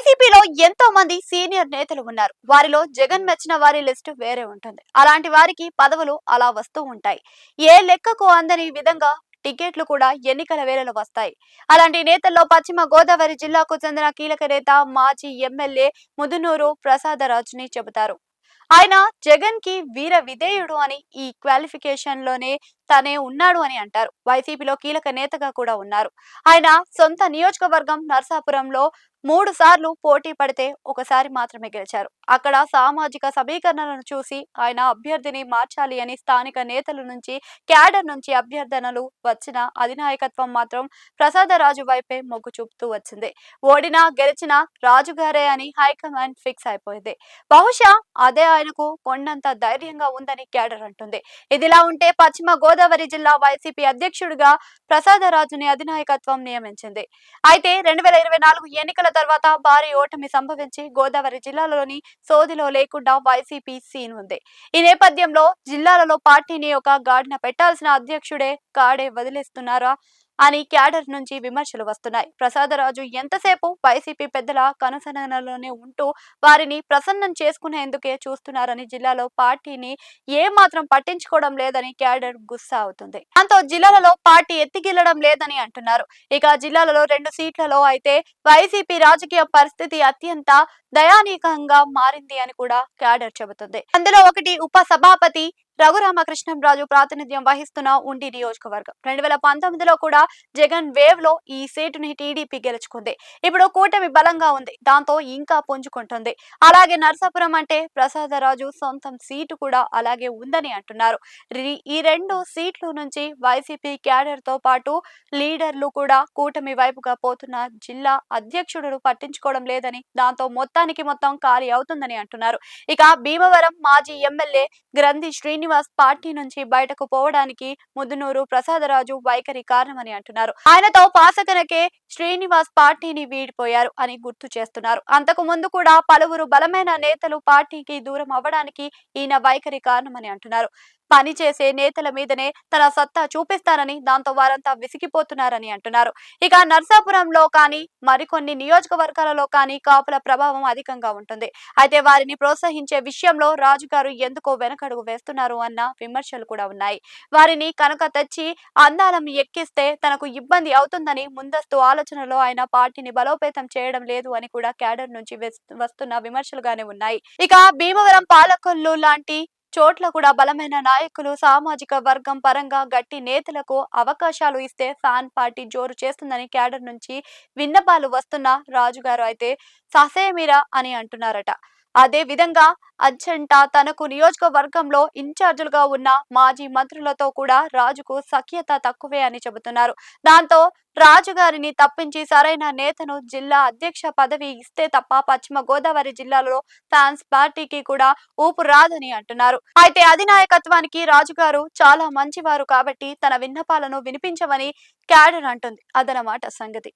వైసీపీలో ఎంతో మంది సీనియర్ నేతలు ఉన్నారు. వారిలో జగన్ మెచ్చిన వారి లిస్టు వేరే ఉంటుంది. అలాంటి వారికి పదవులు అలా వస్తూ ఉంటాయి. ఏ లెక్కకు అందని విధంగా టికెట్లు కూడా ఎన్నికల వేళలో వస్తాయి. అలాంటి నేతల్లో పశ్చిమ గోదావరి జిల్లాకు చెందిన కీలక నేత మాజీ ఎమ్మెల్యే ముదునూరు ప్రసాదరాజుని చెబుతారు. ఆయన జగన్ కి వీర విధేయుడు అని ఈ క్వాలిఫికేషన్ లోనే తనే ఉన్నాడు అని అంటారు. వైసీపీలో కీలక నేతగా కూడా ఉన్నారు. ఆయన సొంత నియోజకవర్గం నర్సాపురంలో 3 సార్లు పోటీ పడితే ఒకసారి మాత్రమే గెలిచారు. అక్కడ సామాజిక సమీకరణలను చూసి ఆయన అభ్యర్థిని మార్చాలి అని స్థానిక నేతల నుంచి, క్యాడర్ నుంచి అభ్యర్థనలు వచ్చిన అధినాయకత్వం మాత్రం ప్రసాదరాజు వైపే మొగ్గు చూపుతూ వచ్చింది. ఓడినా గెలిచినా రాజుగారే అని హైకమాండ్ ఫిక్స్ అయిపోయింది. బహుశా అదే ఆయనకు కొండంత ధైర్యంగా ఉందని క్యాడర్ అంటుంది. ఇదిలా ఉంటే పశ్చిమ గోదావరి జిల్లా వైసీపీ అధ్యక్షుడిగా ప్రసాదరాజుని అధినాయకత్వం నియమించింది. అయితే 2024 ఎన్నికల తర్వాత భారీ ఓటమి సంభవించి గోదావరి జిల్లాలోని సోదిలో లేకుండా వైసీపీ సీన్ ఉంది. ఈ నేపథ్యంలో జిల్లాలలో పార్టీని ఒక గాడిన పెట్టాల్సిన అధ్యక్షుడే కాడే వదిలేస్తున్నారా అని క్యాడర్ నుంచి విమర్శలు వస్తున్నాయి. ప్రసాదరాజు ఎంతసేపు వైసీపీ పెద్దల కనుసనలోనే ఉంటూ వారిని ప్రసన్నం చేసుకునేందుకే చూస్తున్నారని, జిల్లాలో పార్టీని ఏ మాత్రం పట్టించుకోవడం లేదని క్యాడర్ గుస్సా అవుతుంది. దాంతో జిల్లాలలో పార్టీ ఎత్తిగిల్లడం లేదని అంటున్నారు. ఇక జిల్లాలలో 2 సీట్లలో అయితే వైసీపీ రాజకీయ పరిస్థితి అత్యంత దయానీయంగా మారింది అని కూడా క్యాడర్ చెబుతుంది. అందులో ఒకటి ఉప సభాపతి రఘురామకృష్ణంరాజు ప్రాతినిధ్యం వహిస్తున్న ఉండి నియోజకవర్గం. 2019లో కూడా జగన్ వేవ్ లో ఈ సీటుని టీడీపీ గెలుచుకుంది. ఇప్పుడు కూటమి బలంగా ఉంది. దాంతో ఇంకా పుంజుకుంటుంది. అలాగే నర్సాపురం అంటే ప్రసాదరాజు సొంతం సీటు కూడా అలాగే ఉందని అంటున్నారు. ఈ 2 సీట్ల నుంచి వైసీపీ క్యాడర్ తో పాటు లీడర్లు కూడా కూటమి వైపుగా పోతున్న జిల్లా అధ్యక్షుడు పట్టించుకోవడం లేదని, దాంతో మొత్తానికి మొత్తం ఖాళీ అవుతుందని అంటున్నారు. ఇక భీమవరం మాజీ ఎమ్మెల్యే గ్రంథి శ్రీనివాస్ పార్టీ నుంచి బయటకు పోవడానికి ముదునూరు ప్రసాదరాజు వైఖరి కారణమని అంటున్నారు. ఆయనతో పాసకనకే శ్రీనివాస్ పార్టీని వీడిపోయారు అని గుర్తు చేస్తున్నారు. అంతకు ముందు కూడా పలువురు బలమైన నేతలు పార్టీకి దూరం అవ్వడానికి ఈయన వైఖరి కారణమని అంటున్నారు. పనిచేసే నేతల మీదనే తన సత్తా చూపిస్తారని, దాంతో వారంతా విసిగిపోతున్నారని అంటున్నారు. ఇక నర్సాపురంలో కానీ మరికొన్ని నియోజకవర్గాలలో కానీ కాపుల ప్రభావం అధికంగా ఉంటుంది. అయితే వారిని ప్రోత్సహించే విషయంలో రాజుగారు ఎందుకో వెనకడుగు వేస్తున్నారు అన్న విమర్శలు కూడా ఉన్నాయి. వారిని కనుక తెచ్చి అందాలం ఎక్కిస్తే తనకు ఇబ్బంది అవుతుందని ముందస్తు ఆలోచనలో ఆయన పార్టీని బలోపేతం చేయడం లేదు అని కూడా క్యాడర్ నుంచి వస్తున్న విమర్శలుగానే ఉన్నాయి. ఇక భీమవరం, పాలకొల్లు లాంటి చోట్ల కూడా బలమైన నాయకులు, సామాజిక వర్గం పరంగా గట్టి నేతలకు అవకాశాలు ఇస్తే ఫ్యాన్ పార్టీ జోరు చేస్తుందని క్యాడర్ నుంచి విన్నపాలు వస్తున్న రాజుగారు అయితే ససేమిరా అని అంటున్నారట. అదే విధంగా అజ్జంటా తనకు నియోజకవర్గంలో ఇన్ఛార్జులుగా ఉన్న మాజీ మంత్రులతో కూడా రాజుకు సఖ్యత తక్కువే అని చెబుతున్నారు. దాంతో రాజుగారిని తప్పించి సరైన నేతను జిల్లా అధ్యక్ష పదవి ఇస్తే తప్ప పశ్చిమ గోదావరి జిల్లాలో ఫ్యాన్స్ పార్టీకి కూడా ఊపు రాదని అంటున్నారు. అయితే అధినాయకత్వానికి రాజుగారు చాలా మంచివారు కాబట్టి తన విన్నపాలను వినిపించమని క్యాడర్ అంటుంది. అదనమాట సంగతి.